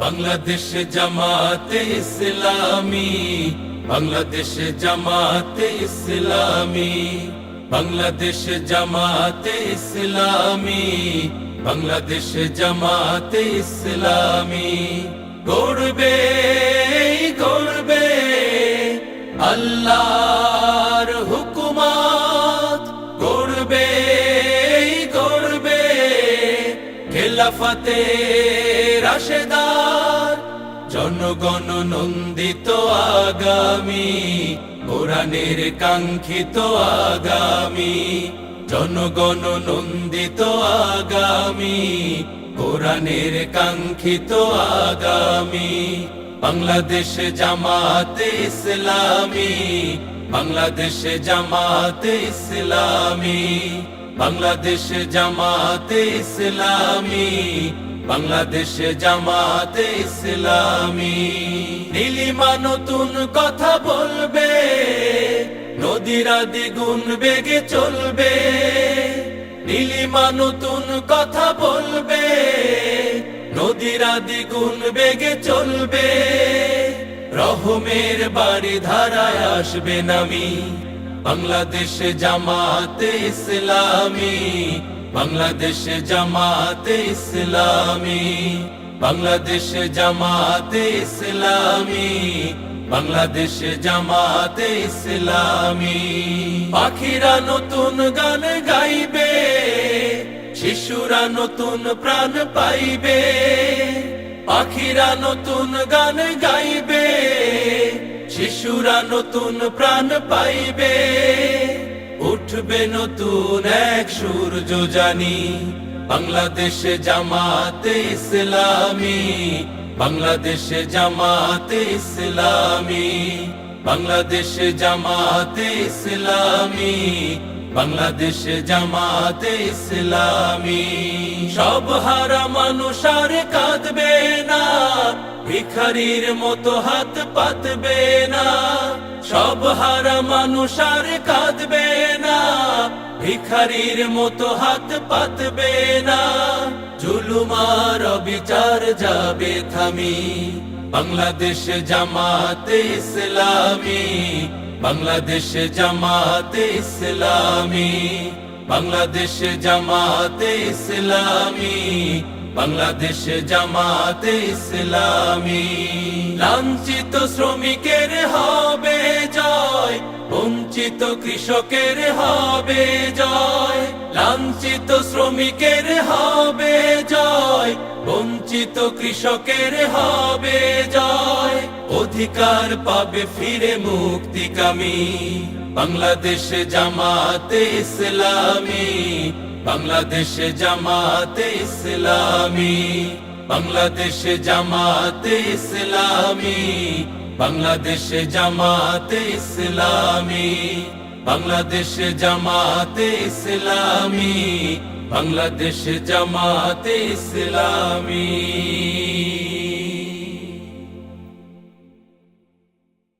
বাংলাদেশ জামাতে ইসলামী, বাংলাদেশ জামাতে ইসলামী, বাংলাদেশ জামাতে ইসলামী, বাংলাদেশ জামাতে ইসলামী। গড়বে গড়বে আল্লাহর হুকুমত, গড়বে গড়বে খেলাফতে রাশেদার, জনগণ নন্দিত আগামী, কোরআনের কাঙ্ক্ষিত আগামী, জনগণ নন্দিত আগামী, কোরআনের কাঙ্ক্ষিত আগামী। বাংলাদেশ জামাতে ইসলামী, বাংলাদেশ জামাতে ইসলামী, বাংলাদেশ জামাতে ইসলামী, বাংলাদেশ জামাতে ইসলামী। নীলিমা নতুন কথা বলবে, নদীরা দ্বিগুণ বেগে চলবে। নীলিমা নতুন কথা বলবে, নদীরা দ্বিগুণ বেগে চলবে। রহমের বাড়ি ধারায় আসবে নামি, বাংলাদেশ জামাতে ইসলামী, বাংলাদেশ জামাতে ইসলামী, বাংলাদেশ জামাতে ইসলামী, বাংলাদেশ জামাতে ইসলামী। পাখিরা নতুন গান গাইবে, শিশুরা নতুন প্রাণ পাইবে। পাখিরা নতুন গান গাইবে, শিশুরা নতুন প্রাণ পাইবে। উঠবে নতুন এক সূর্য জানি, বাংলাদেশ জামাতে ইসলামী, বাংলাদেশ জামাতে ইসলামী, বাংলাদেশ জামাতে ইসলামী, বাংলাদেশ জামাতে ইসলামী। সব হারা মানুষ আর কাঁদবে না, ভিখারির মতো হাত পাতবে না। সব হারা মানুষ আর কাঁদবে না, ভিখারির মতো হাত পাতবে না। জুলুমার বিচার যাবে থামি, বাংলাদেশ জামাতে ইসলামী, বাংলাদেশ জামাতে ইসলামী, বাংলাদেশ জামাতে ইসলামী, বাংলাদেশ জামাতে ইসলামী। লাঞ্ছিত শ্রমিকের হবে জয়, বঞ্চিত কৃষকের হবে জয়। লাঞ্ছিত শ্রমিকের হবে জয়, বঞ্চিত কৃষকের হবে জয়। অধিকার পাবে ফিরে মুক্তিকামী, বাংলাদেশ জামাতে ইসলামী, বাংলাদেশ জামাতে ইসলামী, বাংলাদেশ জামাতে ইসলামী, বাংলাদেশ জামাতে ইসলামী, বাংলাদেশ জামাতে ইসলামী, বাংলাদেশ জামাতে ইসলামী।